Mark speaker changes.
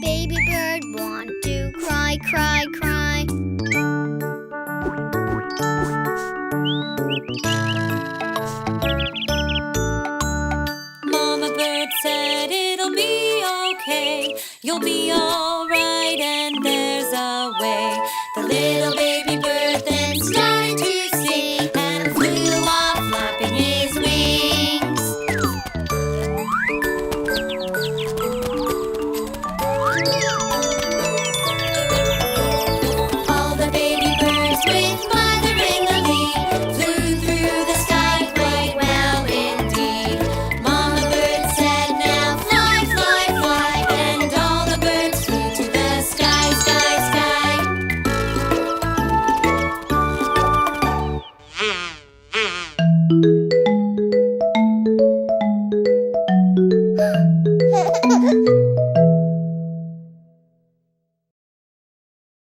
Speaker 1: baby bird want to cry, cry, cry.
Speaker 2: Mama bird said it'll be okay. You'll be alright, and there's a way. The little baby bird then started to sing and flew off, flapping his wings. All the baby birds with Mother in the lead flew through the sky quite well indeed. Mama bird said, now fly, fly, fly, and all the birds flew to the sky, sky, sky.